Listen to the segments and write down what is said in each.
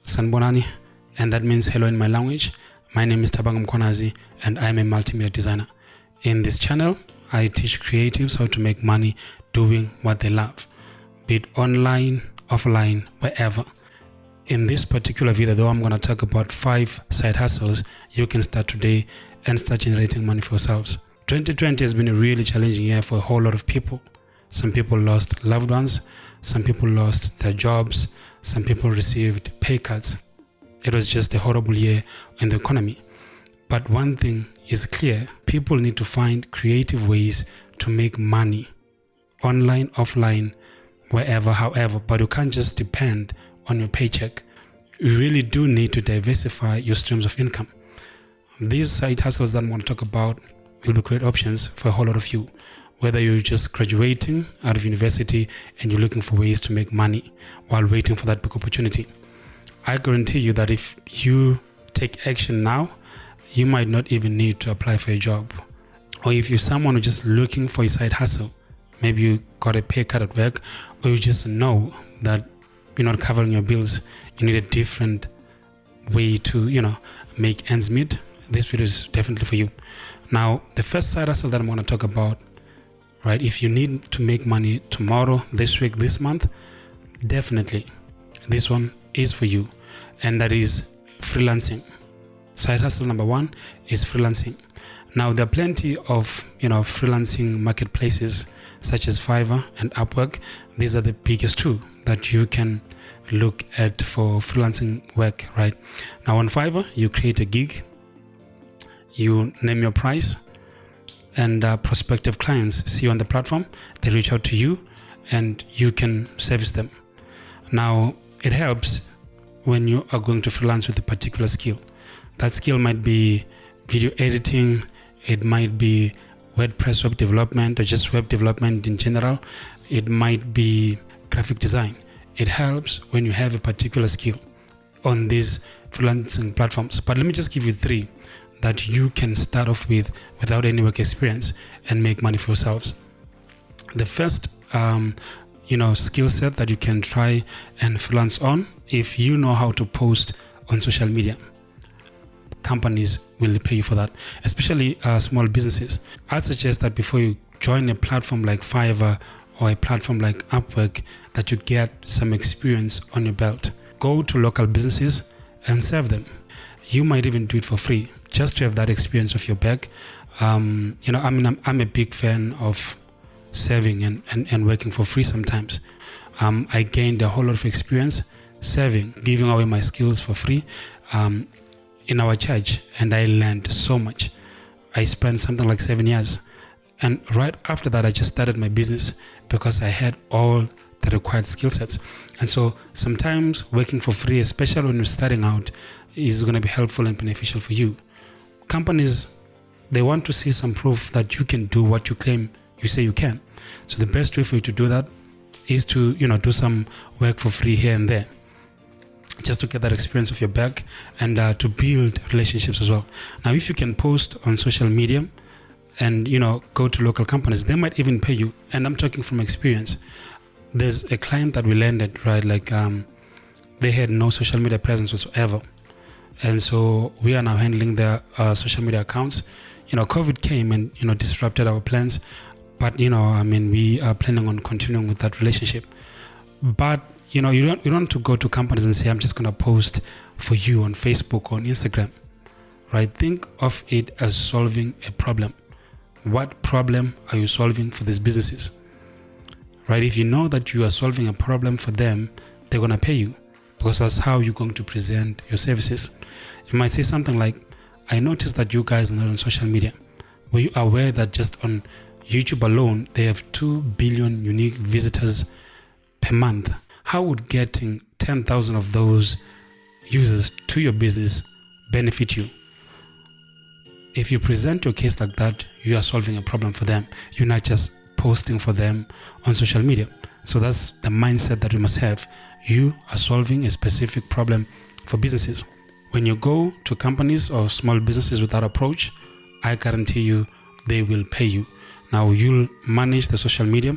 Sanbonani, and that means hello in my language. My name is Tabang Mkonazi, and I'm a multimedia designer. In this channel, I teach creatives how to make money doing what they love, be it online, offline, wherever. In this particular video, though, I'm going to talk about 5 side hustles you can start today and start generating money for yourselves. 2020 has been a really challenging year for a whole lot of people. Some people lost loved ones, some people lost their jobs, some people received pay cuts. It was just a horrible year in the economy. But one thing is clear, people need to find creative ways to make money, online, offline, wherever, however, but you can't just depend on your paycheck. You really do need to diversify your streams of income. These side hustles that I'm going to talk about will be great options for a whole lot of you, whether you're just graduating out of university and you're looking for ways to make money while waiting for that big opportunity. I guarantee you that if you take action now, you might not even need to apply for a job. Or if you're someone who's just looking for a side hustle, maybe you got a pay cut at work, or you just know that you're not covering your bills, you need a different way to, make ends meet, this video is definitely for you. Now, the first side hustle that I'm going to talk about, right, if you need to make money tomorrow, this week, this month, definitely this one is for you, and that is freelancing. Side hustle number 1 is freelancing. Now, there are plenty of freelancing marketplaces such as Fiverr and Upwork. These are the biggest two that you can look at for freelancing work, right? Now, on Fiverr, you create a gig, you name your price, and prospective clients see you on the platform. They reach out to you, and you can service them. Now, it helps when you are going to freelance with a particular skill. That skill might be video editing, it might be WordPress web development, or just web development in general. It might be graphic design. It helps when you have a particular skill on these freelancing platforms. But let me just give you 3 that you can start off with without any work experience and make money for yourselves. The first skill set that you can try and freelance on, if you know how to post on social media, companies will pay you for that, especially small businesses. I'd suggest that before you join a platform like Fiverr or a platform like Upwork, that you get some experience on your belt. Go to local businesses and serve them. You might even do it for free, just to have that experience of your back. I'm a big fan of serving and working for free sometimes. I gained a whole lot of experience serving, giving away my skills for free in our church, and I learned so much. I spent something like 7 years, and right after that I just started my business because I had all the required skill sets. And so sometimes working for free, especially when you're starting out, is going to be helpful and beneficial for you. Companies, they want to see some proof that you can do what you claim you say you can. So the best way for you to do that is to do some work for free here and there, just to get that experience of your back and to build relationships as well. Now, if you can post on social media and go to local companies, they might even pay you. And I'm talking from experience. There's a client that we landed, right? They had no social media presence whatsoever, and so we are now handling their social media accounts. COVID came and disrupted our plans, but we are planning on continuing with that relationship. But you don't want to go to companies and say, I'm just going to post for you on Facebook or on Instagram, right? Think of it as solving a problem. What problem are you solving for these businesses, right? If you know that you are solving a problem for them, they're going to pay you, because that's how you're going to present your services. You might say something like, I noticed that you guys are not on social media. Were you aware that just on YouTube alone, they have 2 billion unique visitors per month? How would getting 10,000 of those users to your business benefit you? If you present your case like that, you are solving a problem for them. You're not just posting for them on social media. So that's the mindset that we must have. You are solving a specific problem for businesses. When you go to companies or small businesses with that approach, I guarantee you they will pay you. Now, you'll manage the social media.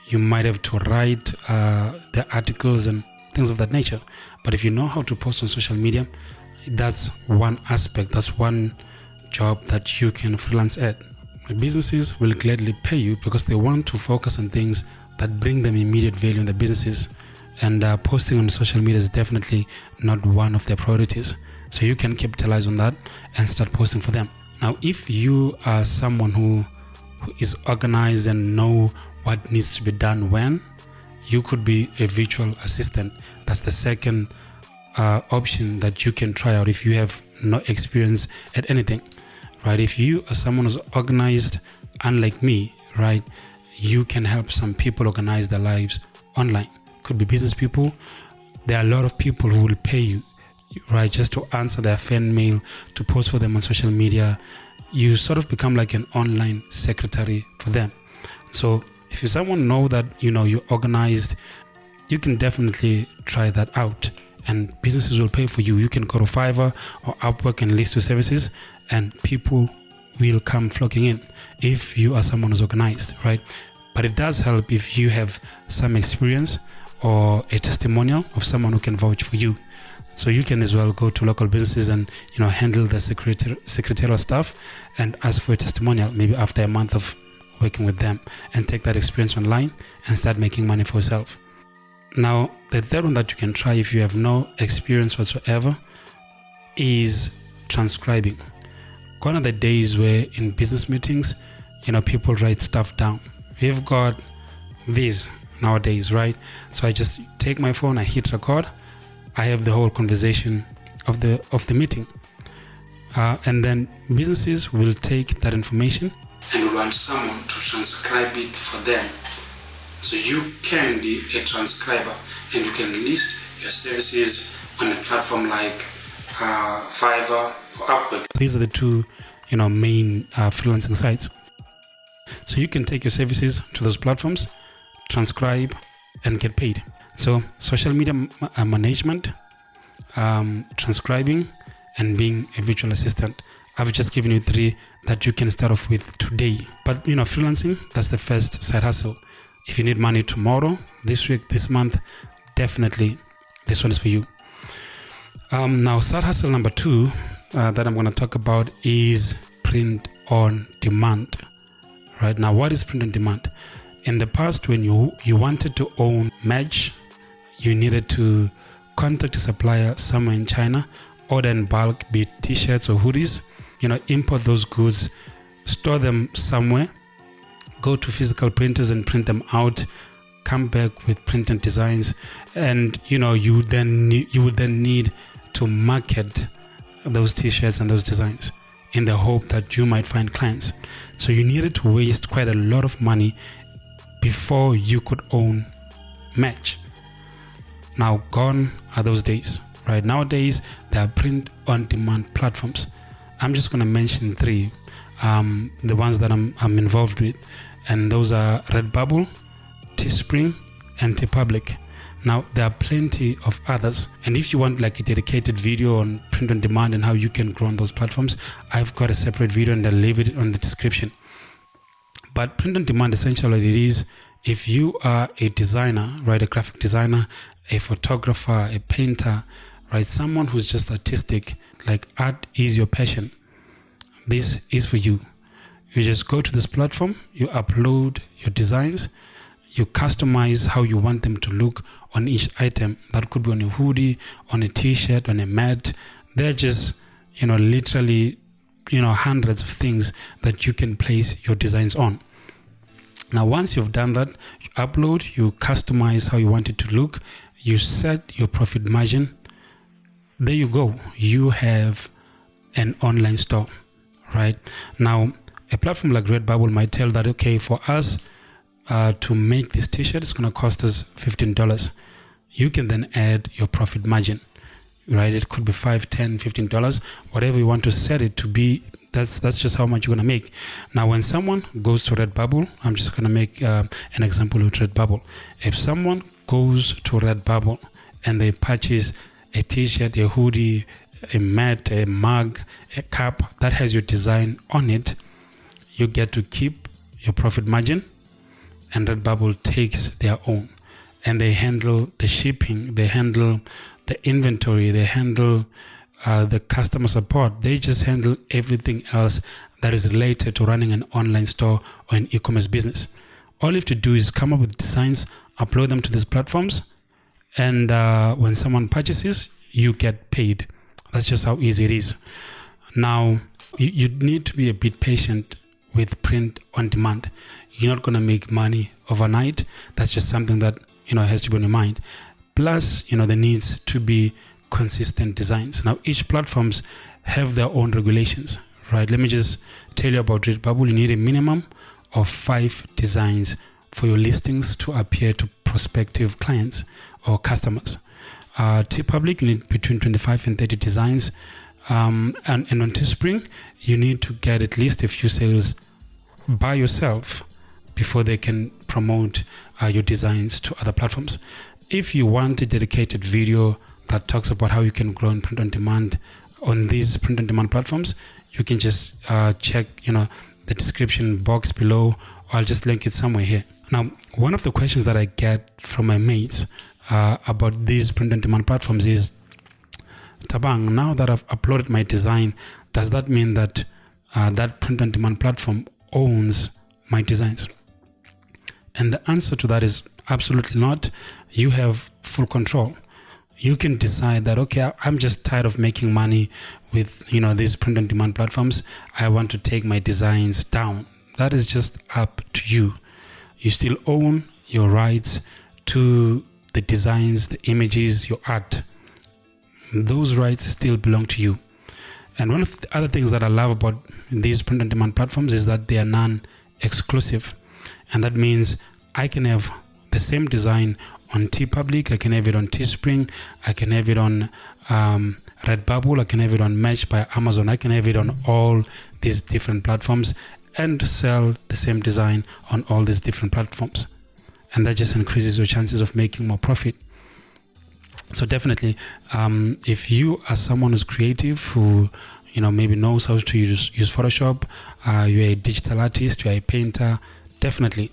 You might have to write the articles and things of that nature. But if you know how to post on social media, that's one aspect, that's one job that you can freelance at. Businesses will gladly pay you because they want to focus on things that bring them immediate value in the businesses, and posting on social media is definitely not one of their priorities. So you can capitalize on that and start posting for them. Now, if you are someone who is organized and know what needs to be done when, you could be a virtual assistant. That's the second option that you can try out if you have no experience at anything, right? If you are someone who's organized, unlike me, right, you can help some people organize their lives online. Could be business people. There are a lot of people who will pay you, right, just to answer their fan mail, to post for them on social media. You sort of become like an online secretary for them. So if you someone know that you're organized, you can definitely try that out, and businesses will pay for you. You can go to Fiverr or Upwork and list your services, and people will come flocking in if you are someone who's organized, right? But it does help if you have some experience or a testimonial of someone who can vouch for you. So you can as well go to local businesses and handle the secretarial stuff and ask for a testimonial maybe after a month of working with them, and take that experience online and start making money for yourself. Now, the third one that you can try if you have no experience whatsoever is transcribing. Gone are the days where in business meetings, people write stuff down. We've got these nowadays, right? So I just take my phone, I hit record, I have the whole conversation of the meeting, and then businesses will take that information and want someone to transcribe it for them. So you can be a transcriber, and you can list your services on a platform like Fiverr or Upwork. These are the two main freelancing sites. So you can take your services to those platforms, transcribe, and get paid. So social media management, transcribing, and being a virtual assistant. I've just given you 3 that you can start off with today. But freelancing, that's the first side hustle. If you need money tomorrow, this week, this month, definitely this one is for you. Now, side hustle number 2 that I'm going to talk about is print on demand. Right now, what is print on demand? In the past, when you wanted to own merch, you needed to contact a supplier somewhere in China, order in bulk, be it t-shirts or hoodies, import those goods, store them somewhere, go to physical printers and print them out, come back with printed designs, and you would then need to market those t-shirts and those designs in the hope that you might find clients. So you needed to waste quite a lot of money before you could own merch. Now, gone are those days, right? Nowadays, there are print on demand platforms. I'm just going to mention 3, the ones that I'm involved with, and those are Redbubble, Teespring, and TeePublic. Now, there are plenty of others, and if you want like a dedicated video on print on demand and how you can grow on those platforms, I've got a separate video and I'll leave it on the description. But print on demand, essentially it is, if you are a designer, right, a graphic designer, a photographer, a painter, right, someone who's just artistic, like art is your passion, this is for you. You just go to this platform, you upload your designs, you customize how you want them to look on each item. That could be on a hoodie, on a t-shirt, on a mat. They're just, literally, hundreds of things that you can place your designs on. Now, once you've done that, you upload, you customize how you want it to look, you set your profit margin. There you go. You have an online store, right? Now, a platform like Redbubble might tell that, okay, for us to make this t-shirt, it's going to cost us $15. You can then add your profit margin, right? It could be $5, $10, $15, whatever you want to set it to be. That's just how much you're going to make. Now, when someone goes to Redbubble, I'm just going to make an example with Redbubble. If someone goes to Redbubble and they purchase a t-shirt, a hoodie, a mat, a mug, a cup that has your design on it, you get to keep your profit margin, and Redbubble takes their own. and they handle the shipping, they handle the inventory, they handle the customer support. They just handle everything else that is related to running an online store or an e-commerce business. All you have to do is come up with designs, upload them to these platforms, and when someone purchases, you get paid. That's just how easy it is. Now, you need to be a bit patient with print on demand. You're not going to make money overnight. That's just something that has to be in your mind. Plus, there needs to be consistent designs. Now, each platforms have their own regulations, right? Let me just tell you about Redbubble. You need a minimum of 5 designs for your listings to appear to prospective clients or customers. TeePublic, you need between 25 and 30 designs. And on Teespring, you need to get at least a few sales by yourself before they can promote your designs to other platforms. If you want a dedicated video that talks about how you can grow in print on demand on these print on demand platforms, you can just check the description box below, or I'll just link it somewhere here. Now, one of the questions that I get from my mates about these print on demand platforms is, Tabang, now that I've uploaded my design, does that mean that that print on demand platform owns my designs? And the answer to that is absolutely not. You have full control. You can decide that, okay, I'm just tired of making money with these print on demand platforms. I want to take my designs down. That is just up to you. You still own your rights to the designs, the images, your art. Those rights still belong to you. And one of the other things that I love about these print on demand platforms is that they are non-exclusive. And that means I can have the same design on TeePublic, I can have it on Teespring, I can have it on Redbubble, I can have it on Match by Amazon, I can have it on all these different platforms and sell the same design on all these different platforms. And that just increases your chances of making more profit. So definitely, if you are someone who's creative, who maybe knows how to use Photoshop, you're a digital artist, you're a painter, definitely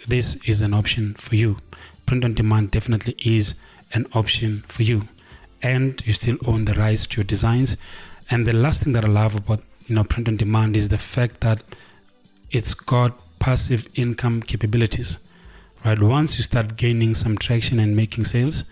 this is an option for you. Print on demand definitely is an option for you, and you still own the rights to your designs. And the last thing that I love about print on demand is the fact that it's got passive income capabilities, right? Once you start gaining some traction and making sales,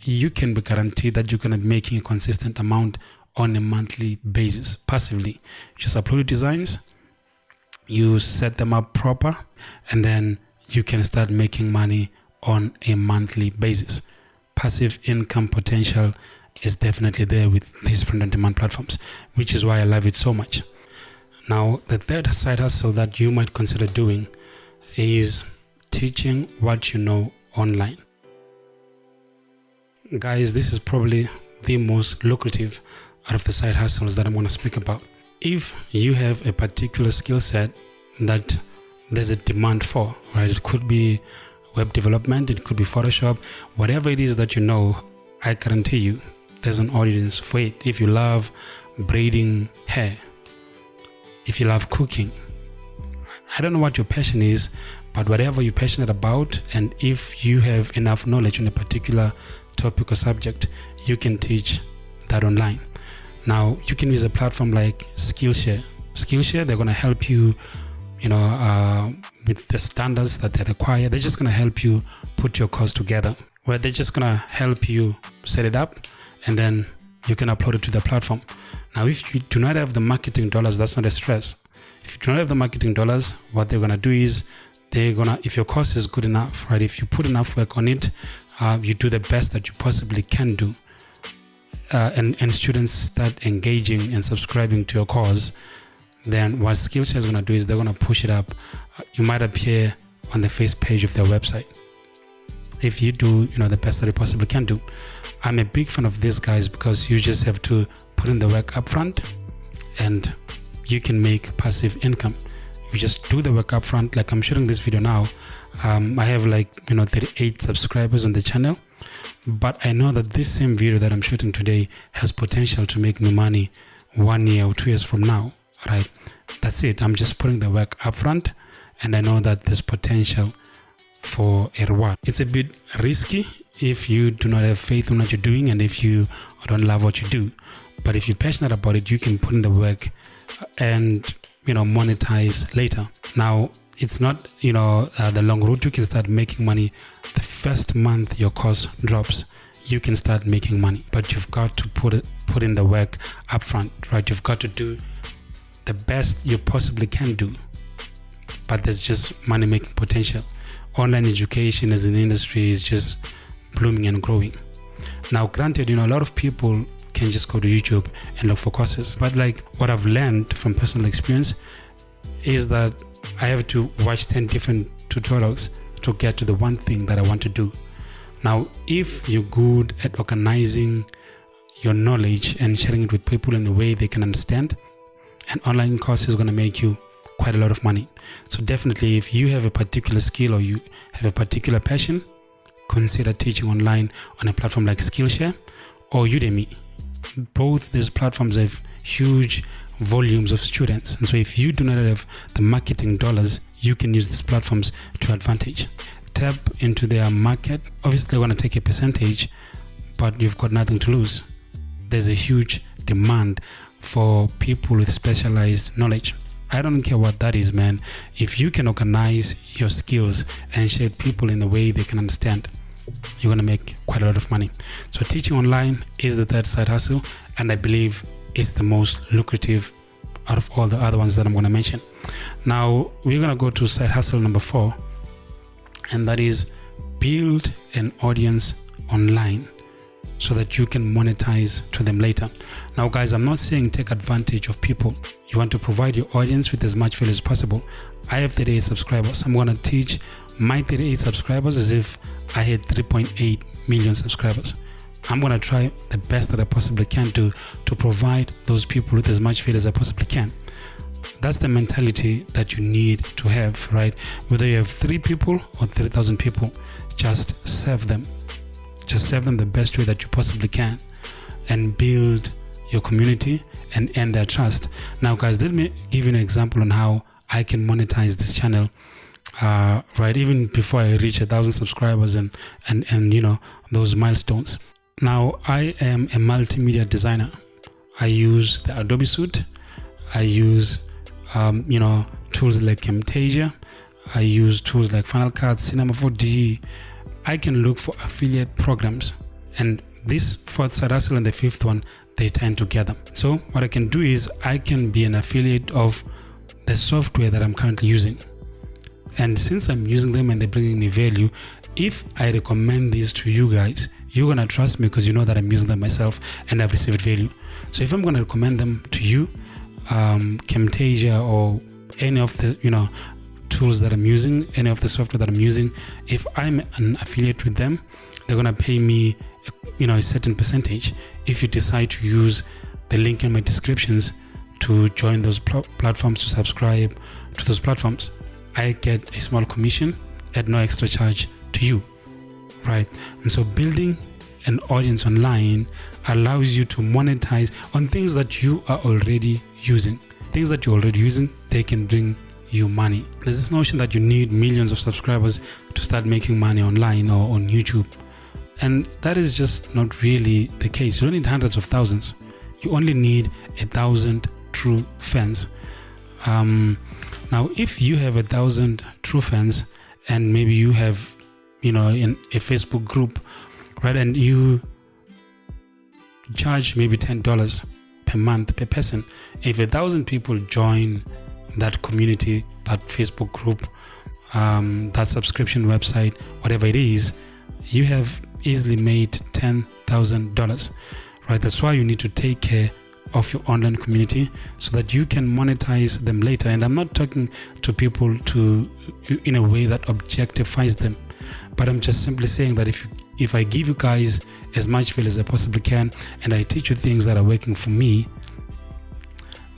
you can be guaranteed that you're going to be making a consistent amount on a monthly basis passively. You just upload your designs, you set them up proper, and then you can start making money on a monthly basis. Passive income potential is definitely there with these print on demand platforms, which is why I love it so much. Now, the third side hustle that you might consider doing is teaching what you know online. Guys, this is probably the most lucrative out of the side hustles that I'm going to speak about. If you have a particular skill set that there's a demand for, right? It could be web development, it could be Photoshop, whatever it is that I guarantee you there's an audience for it. If you love braiding hair, if you love cooking, I don't know what your passion is, but whatever you're passionate about, and if you have enough knowledge on a particular topic or subject, you can teach that online. Now, you can use a platform like Skillshare. Skillshare, they're going to help you, with the standards that they require. They're just going to help you put your course together, where they're just going to help you set it up, and then you can upload it to the platform. Now, if you do not have the marketing dollars, that's not a stress. If you do not have the marketing dollars, what they're going to do is if your course is good enough, right? If you put enough work on it, you do the best that you possibly can do, and students start engaging and subscribing to your course, then what Skillshare is going to do is they're going to push it up. You might appear on the first page of their website if you do the best that you possibly can do. I'm a big fan of these guys because you just have to put in the work up front and you can make passive income. You just do the work up front. Like I'm shooting this video now, I have 38 subscribers on the channel, but I know that this same video that I'm shooting today has potential to make me money 1 year or 2 years from now, right? That's it. I'm just putting the work up front, and I know that there's potential for a reward. It's a bit risky if you do not have faith in what you're doing and if you don't love what you do. But if you're passionate about it, you can put in the work and monetize later. Now, it's not the long route. You can start making money the first month your course drops. You can start making money, but you've got to put in the work upfront, right? You've got to do the best you possibly can do. But there's just money making potential. Online education as an industry is just blooming and growing. Now, granted, a lot of people can just go to YouTube and look for courses. But like what I've learned from personal experience is that I have to watch 10 different tutorials to get to the one thing that I want to do. Now, if you're good at organizing your knowledge and sharing it with people in a way they can understand, an online course is going to make you quite a lot of money. So definitely, if you have a particular skill or you have a particular passion, consider teaching online on a platform like Skillshare or Udemy. Both these platforms have huge volumes of students, and so if you do not have the marketing dollars, you can use these platforms to advantage. Tap into their market. Obviously, they're going to take a percentage, but you've got nothing to lose. There's a huge demand for people with specialized knowledge. I don't care what that is, man. If you can organize your skills and share people in a way they can understand, you're going to make quite a lot of money. So teaching online is the third side hustle, and I believe it's the most lucrative out of all the other ones that I'm going to mention. Now, we're going to go to side hustle number 4, and that is build an audience online so that you can monetize to them later. Now, guys, I'm not saying take advantage of people. You want to provide your audience with as much value as possible. I have 38 subscribers. I'm going to teach my 38 subscribers as if I had 3.8 million subscribers. I'm going to try the best that I possibly can do to provide those people with as much value as I possibly can. That's the mentality that you need to have, right? Whether you have 3 people or 3,000 people, just serve them. Just serve them the best way that you possibly can and build your community and earn their trust. Now, guys, let me give you an example on how I can monetize this channel, right? Even before I reach 1,000 subscribers and those milestones. Now, I am a multimedia designer. I use the Adobe Suite. I use, tools like Camtasia. I use tools like Final Cut, Cinema 4D. I can look for affiliate programs, and this fourth side hustle and the fifth one, they tie together. So what I can do is I can be an affiliate of the software that I'm currently using. And since I'm using them and they're bringing me value, if I recommend these to you guys, you're going to trust me because you know that I'm using them myself and I've received value. So if I'm going to recommend them to you, Camtasia or any of the, tools that I'm using, any of the software that I'm using, if I'm an affiliate with them, they're going to pay me, a certain percentage. If you decide to use the link in my descriptions to join those platforms, to subscribe to those platforms, I get a small commission at no extra charge to you, right? And so building an audience online allows you to monetize on things that you are already using. Things that you're already using, they can bring you money. There's this notion that you need millions of subscribers to start making money online or on YouTube. And that is just not really the case. You don't need hundreds of thousands. You only need 1,000 true fans. Now, if you have 1,000 true fans and maybe you have, in a Facebook group, right, and you charge maybe $10 per month per person, if 1,000 people join that community, that Facebook group, that subscription website, whatever it is, you have easily made $10,000, right? That's why you need to take care of your online community so that you can monetize them later. And I'm not talking to people in a way that objectifies them, but I'm just simply saying that if I give you guys as much value as I possibly can and I teach you things that are working for me,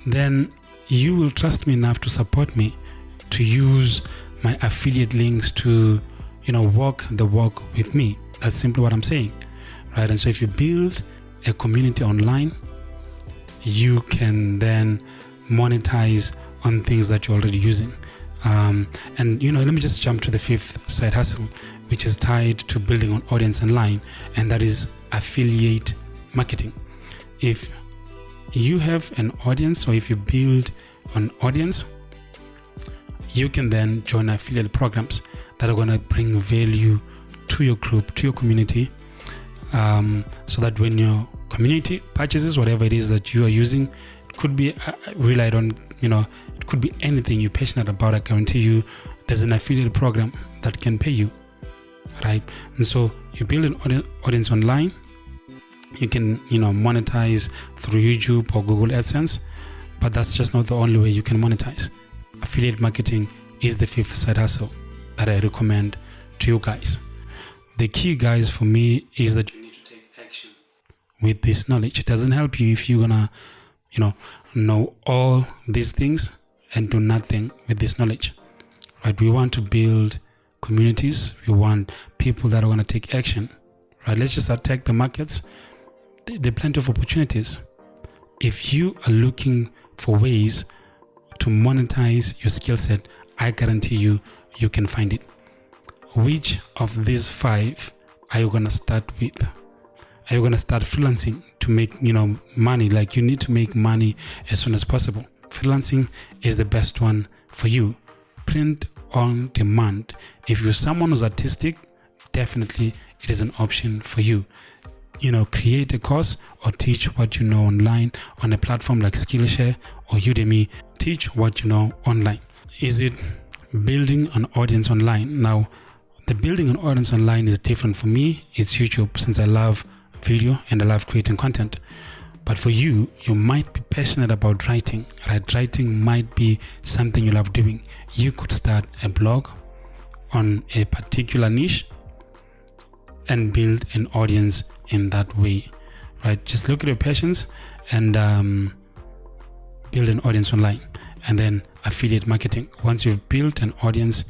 then you will trust me enough to support me, to use my affiliate links to, walk the walk with me. That's simply what I'm saying, right? And so if you build a community online, you can then monetize on things that you're already using. And let me just jump to the fifth side hustle, which is tied to building an audience online, and that is affiliate marketing. If you have an audience, or if you build an audience, you can then join affiliate programs that are going to bring value to your group, to your community, so that when your community purchases whatever it is that you are using, it could be relied on, it could be anything you're passionate about. I guarantee you there's an affiliate program that can pay you, right? And so you build an audience online. You can monetize through YouTube or Google AdSense, but that's just not the only way you can monetize. Affiliate marketing is the fifth side hustle that I recommend to you guys. The key, guys, for me is that you need to take action with this knowledge. It doesn't help you if you're gonna know all these things and do nothing with this knowledge, right? We want to build communities. We want people that are going to take action, right? Let's just attack the markets. There are plenty of opportunities. If you are looking for ways to monetize your skill set, I guarantee you can find it. Which of these 5 are you going to start with? Are you going to start freelancing to make money? Like, you need to make money as soon as possible. Freelancing is the best one for you. Print on demand. If you're someone who's artistic, definitely it is an option for you. Create a course or teach what you know online on a platform like Skillshare or Udemy. Teach what you know online. Is it building an audience online? Now, the building an audience online is different for me. It's YouTube, since I love video and I love creating content. But for you, you might be passionate about writing, right? Writing might be something you love doing. You could start a blog on a particular niche and build an audience in that way, right? Just look at your passions and build an audience online. And then affiliate marketing. Once you've built an audience,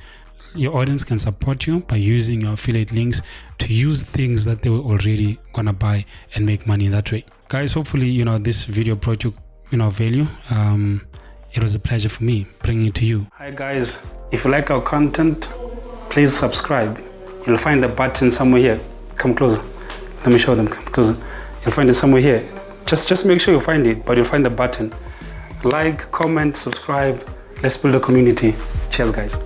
your audience can support you by using your affiliate links to use things that they were already gonna buy and make money that way. Guys, hopefully this video brought you value. It was a pleasure for me bringing it to you. Hi guys, if you like our content, please subscribe. You'll find the button somewhere here. Come closer. Let me show them. Come closer. You'll find it somewhere here. Just make sure you find it, but you'll find the button. Like, comment, subscribe. Let's build a community. Cheers, guys.